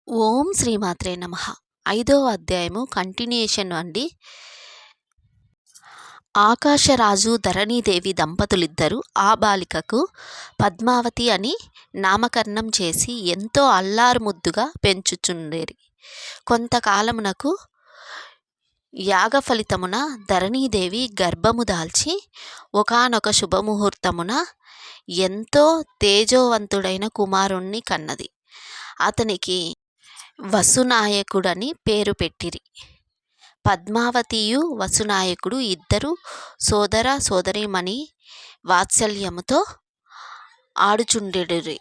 ఓం శ్రీమాత్రే నమః. 5వ అధ్యాయము కంటిన్యూయేషన్ అండి. ఆకాశరాజు ధరణీదేవి దంపతులిద్దరూ ఆ బాలికకు పద్మావతి అని నామకరణం చేసి ఎంతో అల్లారు ముద్దుగా పెంచుచుండిరి. కొంతకాలమునకు యాగ ఫలితమున ధరణీదేవి గర్భము దాల్చి ఒకానొక శుభముహూర్తమున ఎంతో తేజోవంతుడైన కుమారుణ్ణి కన్నది. అతనికి వసునాయకుడని పేరు పెట్టిరి. పద్మావతియు వసునాయకుడు ఇద్దరు సోదర సోదరీమణి వాత్సల్యముతో ఆడుచుండెడిరి.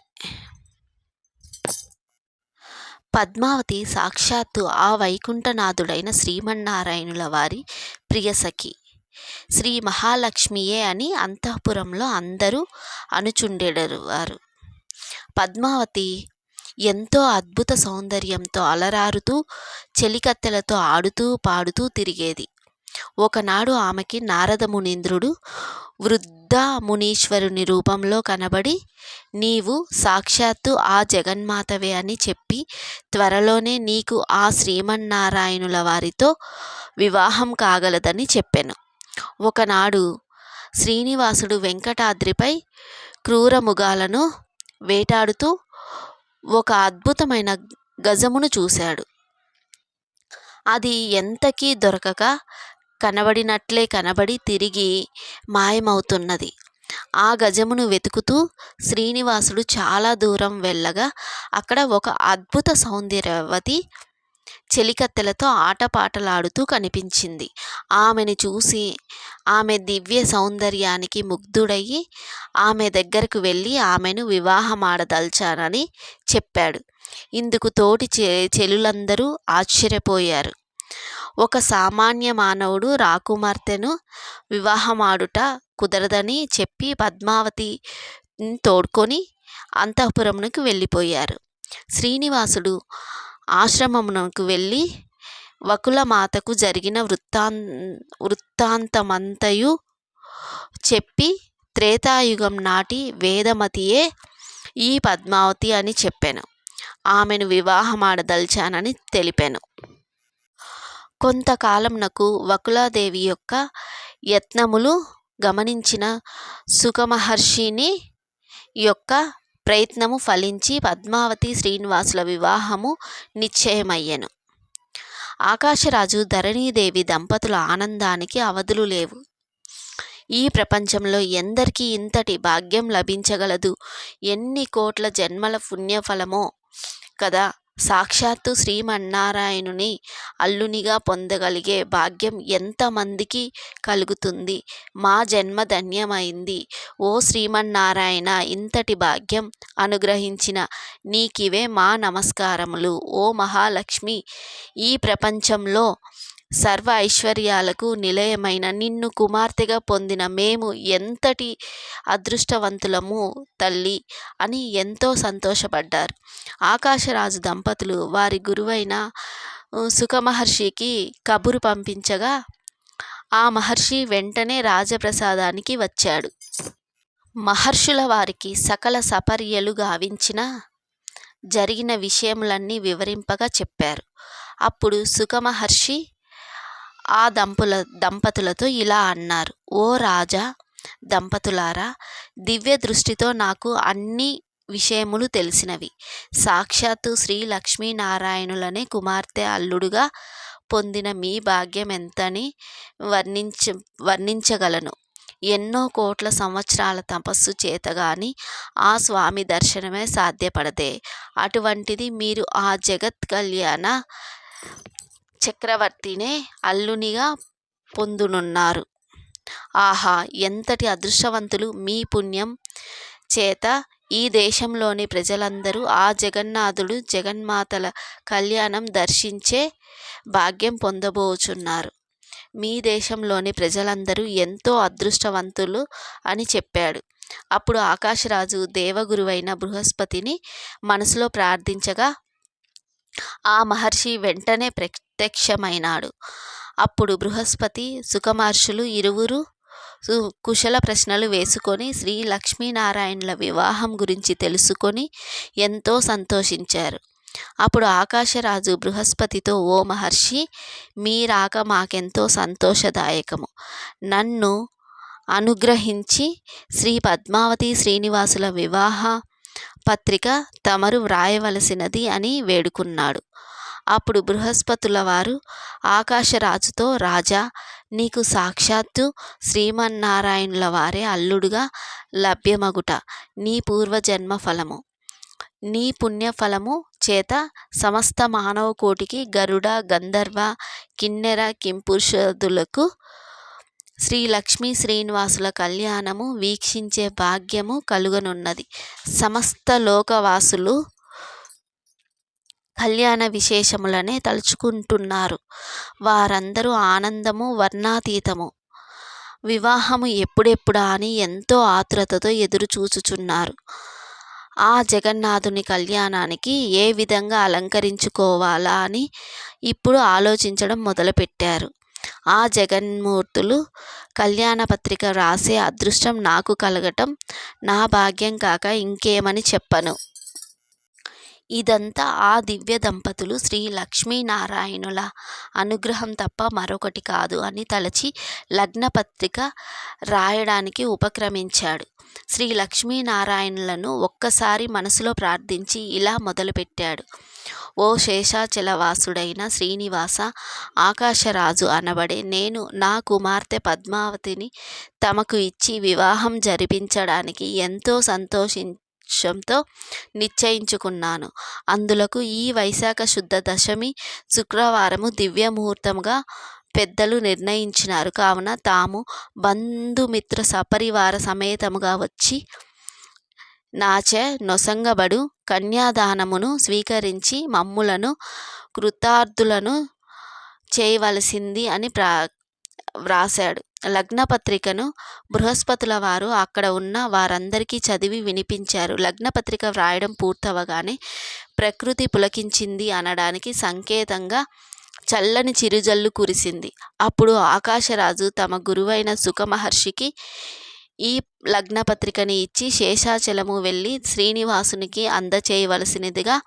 పద్మావతి సాక్షాత్తు ఆ వైకుంఠనాథుడైన శ్రీమన్నారాయణుల వారి ప్రియసఖి, శ్రీ మహాలక్ష్మియే అని అంతఃపురంలో అందరూ అనుచుండెడవారు. పద్మావతి ఎంతో అద్భుత సౌందర్యంతో అలరారుతూ చెలికత్తెలతో ఆడుతూ పాడుతూ తిరిగేది. ఒకనాడు ఆమెకి నారద మునీంద్రుడు వృద్ధ మునీశ్వరుని రూపంలో కనబడి, నీవు సాక్షాత్తు ఆ జగన్మాతవే అని చెప్పి త్వరలోనే నీకు ఆ శ్రీమన్నారాయణుల వారితో వివాహం కాగలదని చెప్పెను. ఒకనాడు శ్రీనివాసుడు వెంకటాద్రిపై క్రూరముగాలను వేటాడుతూ ఒక అద్భుతమైన గజమును చూశాడు. అది ఎంతకీ దొరకక కనబడినట్లే కనబడి తిరిగి మాయమవుతున్నది. ఆ గజమును వెతుకుతూ శ్రీనివాసుడు చాలా దూరం వెళ్ళగా అక్కడ ఒక అద్భుత సౌందర్యవతి చెలికత్తెలతో ఆటపాటలాడుతూ కనిపించింది. ఆమెను చూసి ఆమె దివ్య సౌందర్యానికి ముగ్ధుడయ్యి ఆమె దగ్గరకు వెళ్ళి ఆమెను వివాహమాడదల్చానని చెప్పాడు. ఇందుకు తోటి చెలులందరూ ఆశ్చర్యపోయారు. ఒక సామాన్య మానవుడు రాకుమార్తెను వివాహమాడుట కుదరదని చెప్పి పద్మావతి తోడ్కొని అంతఃపురమునకు వెళ్ళిపోయారు. శ్రీనివాసుడు ఆశ్రమమునకు వెళ్ళి వకులమాతకు జరిగిన వృత్తాంతమంతయు చెప్పి త్రేతాయుగం నాటి వేదమతియే ఈ పద్మావతి అని చెప్పెను. ఆమెను వివాహమాడదల్చానని తెలిపెను. కొంతకాలంనకు వకులాదేవి యొక్క యత్నములు గమనించిన సుఖమహర్షిని యొక్క ప్రయత్నము ఫలించి పద్మావతి శ్రీనివాసుల వివాహము నిశ్చయమయ్యెను. ఆకాశరాజు ధరణీదేవి దంపతుల ఆనందానికి అవధులు లేవు. ఈ ప్రపంచంలో ఎందరికీ ఇంతటి భాగ్యం లభించగలదు? ఎన్ని కోట్ల జన్మల పుణ్యఫలమో కదా! సాక్షాత్తు శ్రీమన్నారాయణుని అల్లునిగా పొందగలిగే భాగ్యం ఎంతమందికి కలుగుతుంది? మా జన్మ ధన్యమైంది. ఓ శ్రీమన్నారాయణ, ఇంతటి భాగ్యం అనుగ్రహించిన నీకివే మా నమస్కారములు. ఓ మహాలక్ష్మి, ఈ ప్రపంచంలో సర్వ ఐశ్వర్యాలకు నిలయమైన నిన్ను కుమార్తెగా పొందిన మేము ఎంతటి అదృష్టవంతులము తల్లి అని ఎంతో సంతోషపడ్డారు. ఆకాశరాజు దంపతులు వారి గురువైన సుఖమహర్షికి కబురు పంపించగా ఆ మహర్షి వెంటనే రాజప్రసాదానికి వచ్చాడు. మహర్షుల వారికి సకల సపర్యలు గావించిన జరిగిన విషయములన్నీ వివరింపగా చెప్పారు. అప్పుడు సుఖమహర్షి ఆ దంపతులతో ఇలా అన్నారు. ఓ రాజా దంపతులారా, దివ్య దృష్టితో నాకు అన్ని విషయములు తెలిసినవి. సాక్షాత్తు శ్రీ లక్ష్మీనారాయణులనే కుమార్తె అల్లుడుగా పొందిన మీ భాగ్యం ఎంతని వర్ణించగలను. ఎన్నో కోట్ల సంవత్సరాల తపస్సు చేతగాని ఆ స్వామి దర్శనమే సాధ్యపడదే. అటువంటిది మీరు ఆ జగత్ కళ్యాణ చక్రవర్తినే అల్లునిగా పొందునున్నారు. ఆహా, ఎంతటి అదృష్టవంతులు! మీ పుణ్యం చేత ఈ దేశంలోని ప్రజలందరూ ఆ జగన్నాథుడు జగన్మాతల కళ్యాణం దర్శించే భాగ్యం పొందబోచున్నారు. మీ దేశంలోని ప్రజలందరూ ఎంతో అదృష్టవంతులు అని చెప్పాడు. అప్పుడు ఆకాశరాజు దేవగురువైన బృహస్పతిని మనసులో ప్రార్థించగా ఆ మహర్షి వెంటనే ప్రత్యక్షమైనాడు. అప్పుడు బృహస్పతి సుఖమహర్షులు ఇరువురు కుశల ప్రశ్నలు వేసుకొని శ్రీ లక్ష్మీనారాయణుల వివాహం గురించి తెలుసుకొని ఎంతో సంతోషించారు. అప్పుడు ఆకాశరాజు బృహస్పతితో, ఓ మహర్షి, మీ రాక మాకెంతో సంతోషదాయకము. నన్ను అనుగ్రహించి శ్రీ పద్మావతి శ్రీనివాసుల వివాహ పత్రిక తమరు వ్రాయవలసినది అని వేడుకున్నాడు. అప్పుడు బృహస్పతుల వారు ఆకాశరాజుతో, రాజా, నీకు సాక్షాత్తు శ్రీమన్నారాయణుల వారే అల్లుడుగా లభ్యమగుట నీ పూర్వజన్మ ఫలము. నీ పుణ్యఫలము చేత సమస్త మానవ కోటికి, గరుడ, గంధర్వ, కిన్నెర, కింపురుషాదులకు శ్రీ లక్ష్మీ శ్రీనివాసుల కళ్యాణము వీక్షించే భాగ్యము కలుగనున్నది. సమస్త లోకవాసులు కళ్యాణ విశేషములనే తలుచుకుంటున్నారు. వారందరూ ఆనందము వర్ణాతీతము. వివాహము ఎప్పుడెప్పుడా అని ఎంతో ఆతురతతో ఎదురుచూచుచున్నారు. ఆ జగన్నాథుని కళ్యాణానికి ఏ విధంగా అలంకరించుకోవాలా అని ఇప్పుడు ఆలోచించడం మొదలుపెట్టారు. ఆ జగన్మూర్తులు కళ్యాణ పత్రిక రాసే అదృష్టం నాకు కలగటం నా భాగ్యం కాక ఇంకేమని చెప్పను. ఇదంతా ఆ దివ్య దంపతులు శ్రీ లక్ష్మీనారాయణుల అనుగ్రహం తప్ప మరొకటి కాదు అని తలచి లగ్నపత్రిక రాయడానికి ఉపక్రమించాడు. శ్రీ లక్ష్మీనారాయణులను ఒక్కసారి మనసులో ప్రార్థించి ఇలా మొదలుపెట్టాడు. ఓ శేషాచలవాసుడైన శ్రీనివాస, ఆకాశరాజు అనబడే నేను నా కుమార్తె పద్మావతిని తమకు ఇచ్చి వివాహం జరిపించడానికి ఎంతో సంతోషంతో నిశ్చయించుకున్నాను. అందులకు ఈ వైశాఖ శుద్ధ దశమి శుక్రవారము దివ్యముహూర్తముగా పెద్దలు నిర్ణయించినారు. కావున తాము బంధుమిత్ర సపరివార సమేతముగా వచ్చి నాచే నొసంగబడు కన్యాదానమును స్వీకరించి మమ్ములను కృతార్థులను చేయవలసింది అని వ్రాశాడు. లగ్నపత్రికను బృహస్పతుల వారు అక్కడ ఉన్న వారందరికీ చదివి వినిపించారు. లగ్నపత్రిక వ్రాయడం పూర్తవగానే ప్రకృతి పులకించింది అనడానికి సంకేతంగా చల్లని చిరుజల్లు కురిసింది. అప్పుడు ఆకాశరాజు తమ గురువైన సుఖమహర్షికి ఈ లగ్నపత్రికని ఇచ్చి శేషాచలము వెళ్ళి శ్రీనివాసునికి అందచేయవలసినదిగా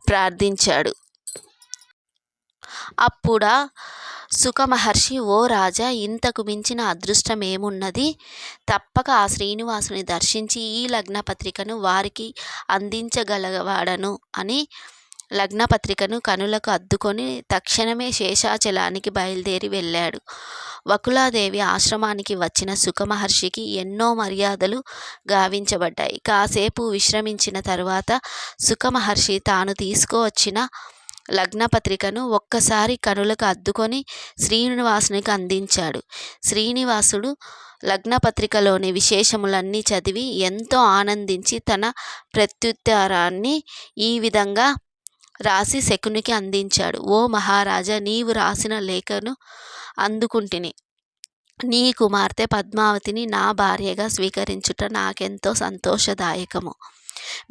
ప్రార్థించాడు. అప్పుడా సుఖమహర్షి, ఓ రాజా, ఇంతకు మించిన అదృష్టం ఏమున్నది? తప్పక ఆ శ్రీనివాసుని దర్శించి ఈ లగ్నపత్రికను వారికి అందించగలవాడను అని లగ్నపత్రికను కనులకు అద్దుకొని తక్షణమే శేషాచలానికి బయలుదేరి వెళ్ళాడు. వకులాదేవి ఆశ్రమానికి వచ్చిన సుఖమహర్షికి ఎన్నో మర్యాదలు గావించబడ్డాయి. కాసేపు విశ్రమించిన తరువాత సుఖమహర్షి తాను తీసుకువచ్చిన లగ్నపత్రికను ఒక్కసారి కనులకు అద్దుకొని శ్రీనివాసునికి అందించాడు. శ్రీనివాసుడు లగ్నపత్రికలోని విశేషములన్నీ చదివి ఎంతో ఆనందించి తన ప్రత్యుత్తరాన్ని ఈ విధంగా రాసి శకునికి అందించాడు. ఓ మహారాజా, నీవు రాసిన లేఖను అందుకుంటిని. నీ కుమార్తె పద్మావతిని నా భార్యగా స్వీకరించుట నాకెంతో సంతోషదాయకము.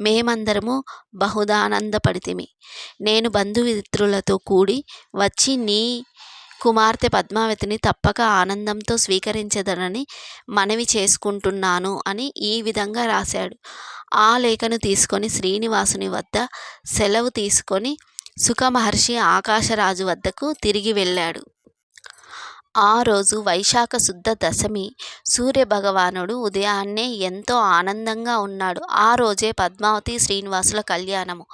మేమందరము బహుదానందపడితిమి. నేను బంధుమిత్రులతో కూడి వచ్చి నీ కుమార్తె పద్మావతిని తప్పక ఆనందంతో స్వీకరించదనని మనవి చేసుకుంటున్నాను అని ఈ విధంగా రాశాడు. ఆ లేఖను తీసుకొని శ్రీనివాసుని వద్ద సెలవు తీసుకొని సుఖమహర్షి ఆకాశరాజు వద్దకు తిరిగి వెళ్ళాడు. ఆ రోజు వైశాఖ శుద్ధ దశమి. సూర్యభగవానుడు ఉదయాన్నే ఎంతో ఆనందంగా ఉన్నాడు. ఆ రోజే పద్మావతి శ్రీనివాసుల కళ్యాణము.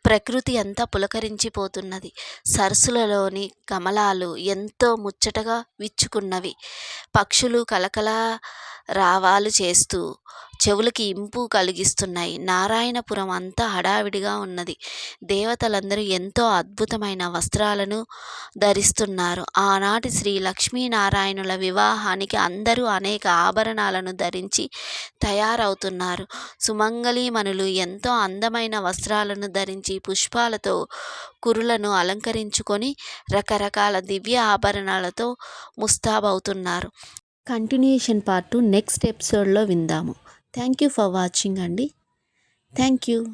ప్రకృతి అంతా పులకరించిపోతున్నది. సరస్సులలోని కమలాలు ఎంతో ముచ్చటగా విచ్చుకున్నవి. పక్షులు కలకల రావాలు చేస్తూ చెవులకి ఇంపు కలిగిస్తున్నాయి. నారాయణపురం అంతా హడావిడిగా ఉన్నది. దేవతలందరూ ఎంతో అద్భుతమైన వస్త్రాలను ధరిస్తున్నారు. ఆనాటి శ్రీ లక్ష్మీనారాయణుల వివాహానికి అందరూ అనేక ఆభరణాలను ధరించి తయారవుతున్నారు. సుమంగళీమణులు ఎంతో అందమైన వస్త్రాలను ధరించి పుష్పాలతో కురులను అలంకరించుకొని రకరకాల దివ్య ఆభరణాలతో ముస్తాబవుతున్నారు. కంటిన్యూషన్ పార్ట్ నెక్స్ట్ ఎపిసోడ్లో విందాము. థ్యాంక్ యూ ఫర్ వాచింగ్ అండి. Thank you.